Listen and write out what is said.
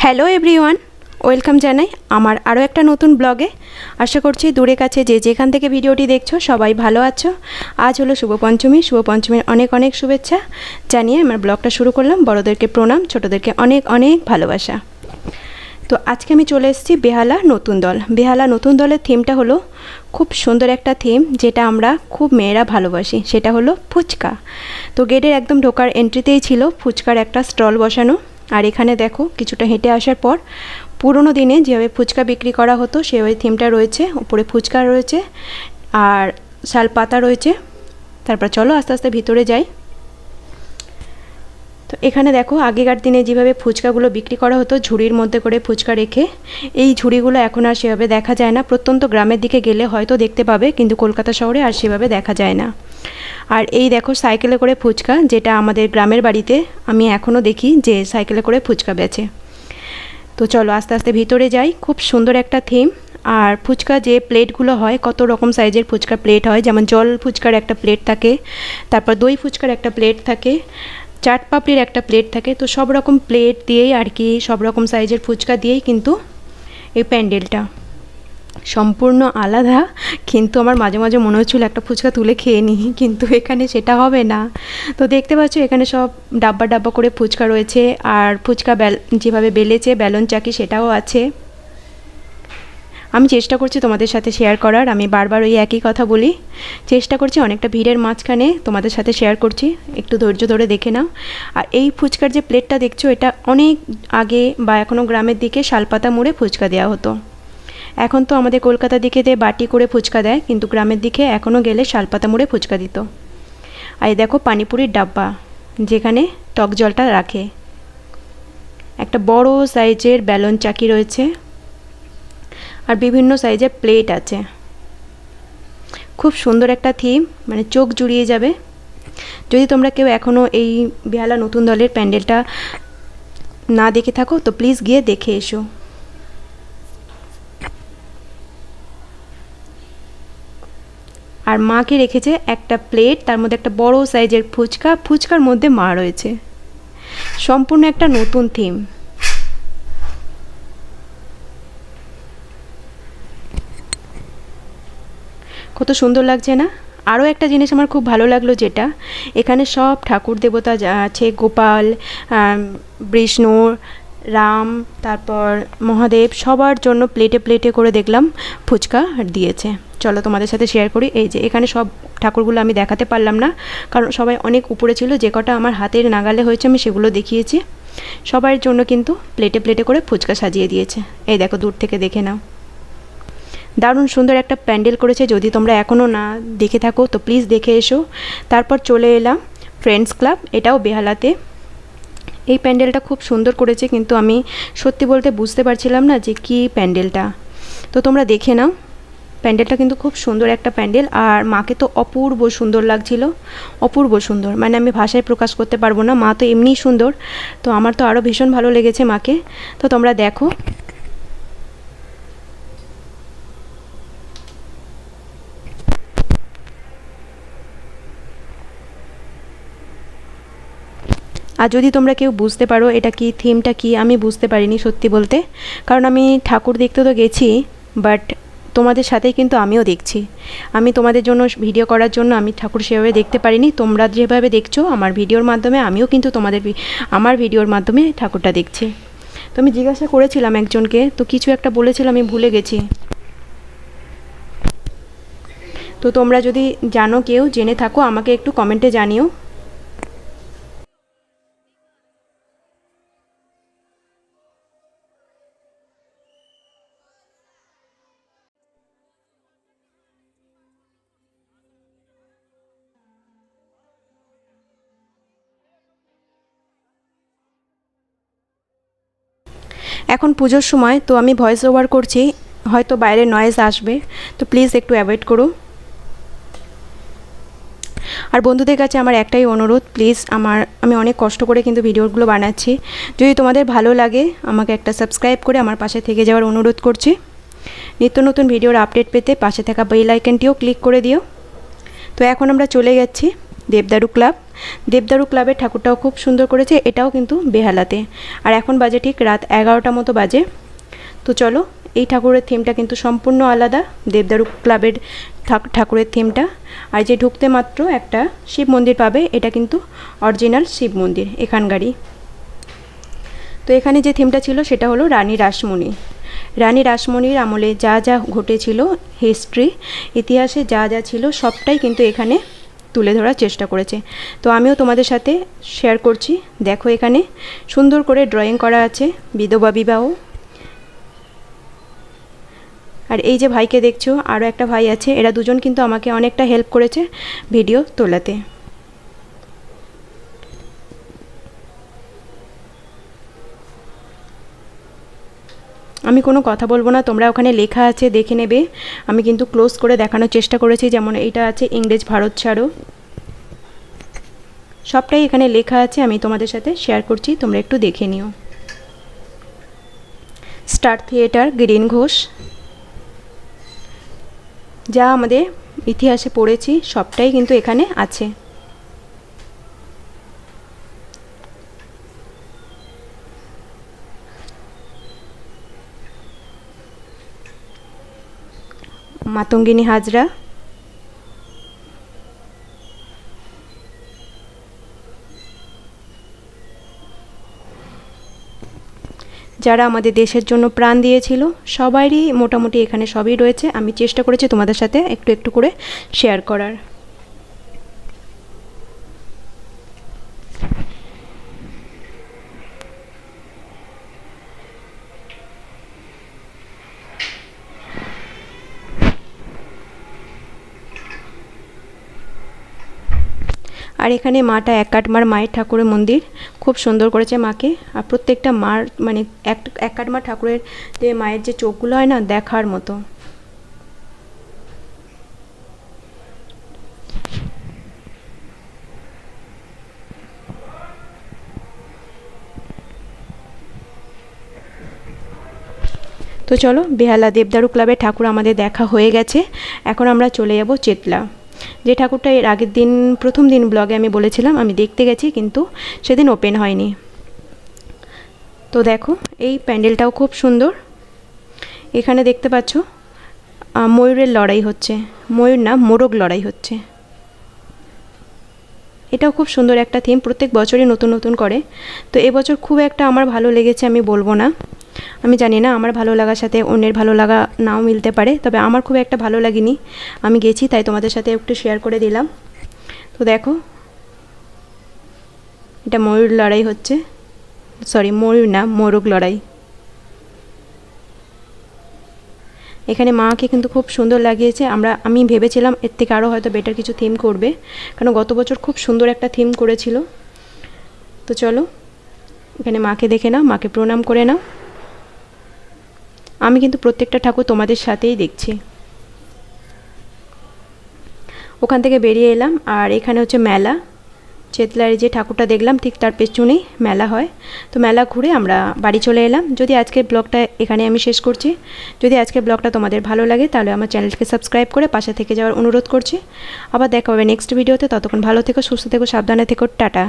Hello everyone, welcome জানাই আমার আরও একটা নতুন ব্লগে। আশা করছি দূরে কাছে যে যেখান থেকে ভিডিওটি দেখছো সবাই ভালো আছো। আজ হলো শুভ পঞ্চমীর অনেক অনেক শুভেচ্ছা জানিয়ে আমার ব্লগটা শুরু করলাম। বড়োদেরকে প্রণাম, ছোটোদেরকে অনেক অনেক ভালোবাসা। তো আজকে আমি চলে এসেছি বেহালা নতুন দল। বেহালা নতুন দলের থিমটা হলো খুব সুন্দর একটা থিম, যেটা আমরা খুব মেয়েরা ভালোবাসি, সেটা হলো ফুচকা। তো গেটের একদম ঢোকার এন্ট্রিতেই ছিল ফুচকার একটা স্টল বসানো। আর এখানে দেখো কিছুটা হেঁটে আসার পর পুরনো দিনে যেভাবে ফুচকা বিক্রি করা হতো সেভাবে থিমটা রয়েছে। উপরে ফুচকা রয়েছে আর শালপাতা রয়েছে। তারপর চলো আস্তে আস্তে ভিতরে যাই। তো এখানে দেখো আগেকার দিনে যেভাবে ফুচকাগুলো বিক্রি করা হতো ঝুড়ির মধ্যে করে ফুচকা রেখে, এই ঝুড়িগুলো এখন আর সেভাবে দেখা যায় না। প্রত্যন্ত গ্রামের দিকে গেলে হয়তো দেখতে পাবে, কিন্তু কলকাতা শহরে আর সেভাবে দেখা যায় না। আর এই দেখো সাইকেলে করে ফুচকা, যেটা আমাদের গ্রামের বাড়িতে আমি এখনও দেখি যে সাইকেলে করে ফুচকা বেচে। তো চলো আস্তে আস্তে ভিতরে যাই। খুব সুন্দর একটা থিম। আর ফুচকা যে প্লেটগুলো হয়, কত রকম সাইজের ফুচকা প্লেট হয়, যেমন জল ফুচকার একটা প্লেট থাকে, তারপর দই ফুচকার একটা প্লেট থাকে, চাট পাপড়ির একটা প্লেট থাকে। তো সব রকম প্লেট দিয়েই আর কি, সব রকম সাইজের ফুচকা দিয়েই কিন্তু এই প্যান্ডেলটা সম্পূর্ণ আলাদা। কিন্তু আমার মাঝে মাঝে মনে হচ্ছিল একটা ফুচকা তুলে খেয়ে নিই, কিন্তু এখানে সেটা হবে না। তো দেখতে পাচ্ছ এখানে সব ডাব্বা ডাব্বা করে ফুচকা রয়েছে। আর ফুচকা যেভাবে বেলেছে বেলন চাকি সেটাও আছে। আমি চেষ্টা করছি তোমাদের সাথে শেয়ার করার। আমি বারবার ওই একই কথা বলি, চেষ্টা করছি অনেকটা ভিড়ের মাঝখানে তোমাদের সাথে শেয়ার করছি, একটু ধৈর্য ধরে দেখে নাও। আর এই ফুচকার যে প্লেটটা দেখছো, এটা অনেক আগে বা এখনও গ্রামের দিকে শালপাতা মুড়ে ফুচকা দেওয়া হতো। এখন তো আমাদের কলকাতার দিকে বাটি করে ফুচকা দেয়, কিন্তু গ্রামের দিকে এখনও গেলে শালপাতা মুড়ে ফুচকা দিত। আর এই দেখো পানিপুরির ডাব্বা, যেখানে টক জলটা রাখে। একটা বড় সাইজের বেলন চাকি রয়েছে আর বিভিন্ন সাইজের প্লেট আছে। খুব সুন্দর একটা থিম, মানে চোখ জুড়িয়ে যাবে। যদি তোমরা কেউ এখনও এই বেহালা নতুন দলের প্যান্ডেলটা না দেখে থাকো তো প্লিজ গিয়ে দেখে এসো। আর মাকে রেখেছে একটা প্লেট, তার মধ্যে একটা বড় সাইজের ফুচকা, ফুচকার মধ্যে মা রয়েছে। সম্পূর্ণ একটা নতুন থিম। কত সুন্দর লাগছে না? আরও একটা জিনিস আমার খুব ভালো লাগলো, যেটা এখানে সব ঠাকুর দেবতা যা আছে, গোপাল, বিষ্ণু, রাম, তারপর মহাদেব, সবার জন্য প্লেটে প্লেটে করে দেখলাম ফুচকা দিয়েছে। চলো তোমাদের সাথে শেয়ার করি। এই যে এখানে সব ঠাকুরগুলো আমি দেখাতে পারলাম না, কারণ সবাই অনেক উপরে ছিল। যে কটা আমার হাতের নাগালে হয়েছে আমি সেগুলো দেখিয়েছি। সবার জন্য কিন্তু প্লেটে প্লেটে করে ফুচকা সাজিয়ে দিয়েছে। এই দেখো দূর থেকে দেখে নাও। দারুণ সুন্দর একটা প্যান্ডেল করেছে। যদি তোমরা এখনও না দেখে থাকো তো প্লিজ দেখে এসো। তারপর চলে এলাম ফ্রেন্ডস ক্লাব, এটাও বেহালাতে। এই প্যান্ডেলটা খুব সুন্দর করেছে, কিন্তু আমি সত্যি বলতে বুঝতে পারছিলাম না যে কি প্যান্ডেলটা। তো তোমরা দেখে নাও, প্যান্ডেলটা কিন্তু খুব সুন্দর একটা প্যান্ডেল। আর মাকে তো অপূর্ব সুন্দর লাগছিল, অপূর্ব সুন্দর, মানে আমি ভাষায় প্রকাশ করতে পারবো না। মা তো এমনিই সুন্দর, তো আমার তো আরও ভীষণ ভালো লেগেছে মাকে। তো তোমরা দেখো। আর যদি তোমরা কেউ বুঝতে পারো এটা কি, থিমটা কি, আমি বুঝতে পারিনি সত্যি বলতে। কারণ আমি ঠাকুর দেখতে তো গেছি, বাট তোমাদের সাথেই কিন্তু আমিও দেখছি। আমি তোমাদের জন্য ভিডিও করার জন্য আমি ঠাকুর সেভাবে দেখতে পারিনি। তোমরা যেভাবে দেখছো আমার ভিডিওর মাধ্যমে, আমিও কিন্তু আমার ভিডিওর মাধ্যমে ঠাকুরটা দেখছি। তো আমি জিজ্ঞাসা করেছিলাম একজনকে, তো কিছু একটা বলেছিলাম, আমি ভুলে গেছি। তো তোমরা যদি জানো, কেউ জেনে থাকো, আমাকে একটু কমেন্টে জানিও। এখন পুজোর সময়, তো আমি ভয়েস ওভার করছি, হয়তো বাইরে নয়েজ আসবে, তো প্লিজ একটু অ্যাভয়েড করো। আর বন্ধুদের কাছে আমার একটাই অনুরোধ, প্লিজ আমি অনেক কষ্ট করে কিন্তু ভিডিওগুলো বানাচ্ছি। যদি তোমাদের ভালো লাগে আমাকে একটা সাবস্ক্রাইব করে আমার পাশে থেকে যাওয়ার অনুরোধ করছি। নিত্য নতুন ভিডিওর আপডেট পেতে পাশে থাকা বেল আইকনটিও ক্লিক করে দিও। তো এখন আমরা চলে যাচ্ছি দেবদারু ক্লাব। দেবদারু ক্লাবের ঠাকুরটাও খুব সুন্দর করেছে, এটাও কিন্তু বেহালাতে। আর এখন বাজে ঠিক রাত 11টা মতো বাজে। তো চলো, এই ঠাকুরের থিমটা কিন্তু সম্পূর্ণ আলাদা দেবদারু ক্লাবের ঠাকুরের থিমটা। আর যে ঢুকতে মাত্র একটা শিব মন্দির পাবে, এটা কিন্তু অরিজিনাল শিব মন্দির এখানকারই। তো এখানে যে থিমটা ছিল সেটা হলো রানী রাসমণি। রানী রাসমণির আমলে যা যা ঘটেছিল, হিস্ট্রি, ইতিহাসে যা যা ছিল সবটাই কিন্তু এখানে তুলে ধরার চেষ্টা করেছে। তো আমিও তোমাদের সাথে শেয়ার করছি। দেখো, এখানে সুন্দর করে ড্রয়িং করা আছে বিধবা বিবাহ। আর এই যে ভাইকে দেখছো, আরও একটা ভাই আছে, এরা দুজন কিন্তু আমাকে অনেকটা হেল্প করেছে ভিডিও তোলাতে। আমি কোনো কথা বলবো না, তোমরা ওখানে লেখা আছে দেখে নেবে। আমি কিন্তু ক্লোজ করে দেখানোর চেষ্টা করেছি, যেমন এইটা আছে ইংরেজ ভারত ছাড়ো, সবটাই এখানে লেখা আছে। আমি তোমাদের সাথে শেয়ার করছি, তোমরা একটু দেখে নিও। স্টার থিয়েটার, গিরিন ঘোষ, যা আমাদের ইতিহাসে পড়েছি সবটাই কিন্তু এখানে আছে। মাতঙ্গিনী হাজরা, যারা আমাদের দেশের জন্য প্রাণ দিয়েছিল, সবারই মোটামুটি এখানে সবই রয়েছে। আমি চেষ্টা করেছি তোমাদের সাথে একটু একটু করে শেয়ার করার। আর এখানে মাটা এক কাটমার মায়ের ঠাকুরের মন্দির, খুব সুন্দর করেছে মাকে। আর প্রত্যেকটা মার মানে এক কাটমা ঠাকুরের যে মায়ের যে চোখগুলো হয় না, দেখার মতো। তো চলো, বেহালা দেবদারু ক্লাবের ঠাকুর আমাদের দেখা হয়ে গেছে। এখন আমরা চলে যাব চেতলা, যে ঠাকুরটা এর আগের দিন প্রথম দিন ব্লগে আমি বলেছিলাম আমি দেখতে গেছি, কিন্তু সেদিন ওপেন হয়নি। তো দেখো, এই প্যান্ডেলটাও খুব সুন্দর। এখানে দেখতে পাচ্ছ ময়ূরের লড়াই হচ্ছে, ময়ূর না মোরগ লড়াই হচ্ছে। এটাও খুব সুন্দর একটা থিম, প্রত্যেক বছরই নতুন নতুন করে। তো এবছর খুব একটা আমার ভালো লেগেছে আমি বলবো না, আমি জানি না আমার ভালো লাগার সাথে অন্যের ভালো লাগা নাও মিলতে পারে, তবে আমার খুব একটা ভালো লাগেনি। আমি গেছি তাই তোমাদের সাথে একটু শেয়ার করে দিলাম। তো দেখো, এটা ময়ূর লড়াই হচ্ছে, সরি ময়ূর না, মোরগ লড়াই। এখানে মাকে কিন্তু খুব সুন্দর লাগিয়েছে। আমি ভেবেছিলাম এর থেকে আরও হয়তো বেটার কিছু থিম করবে, কারণ গত বছর খুব সুন্দর একটা থিম করেছিল। তো চলো, এখানে মাকে দেখে নাও, মাকে প্রণাম করে নাও। আমি কিন্তু প্রত্যেকটা ঠাকুর তোমাদের সাথেই দেখছি। ওখান থেকে বেরিয়ে এলাম, আর এখানে হচ্ছে মেলা। চেতলার যে ঠাকুরটা দেখলাম ঠিক তার পেছনেই মেলা হয়। তো মেলা ঘুরে আমরা বাড়ি চলে এলাম। যদি আজকের ব্লগটা এখানে আমি শেষ করছি। যদি আজকের ব্লগটা তোমাদের ভালো লাগে তাহলে আমার চ্যানেলকে সাবস্ক্রাইব করে পাশে থেকে যাওয়ার অনুরোধ করছি। আবার দেখা হবে নেক্সট ভিডিওতে। ততক্ষণ ভালো থেকো, সুস্থ থেকো, সাবধানে থেকো, টাটা।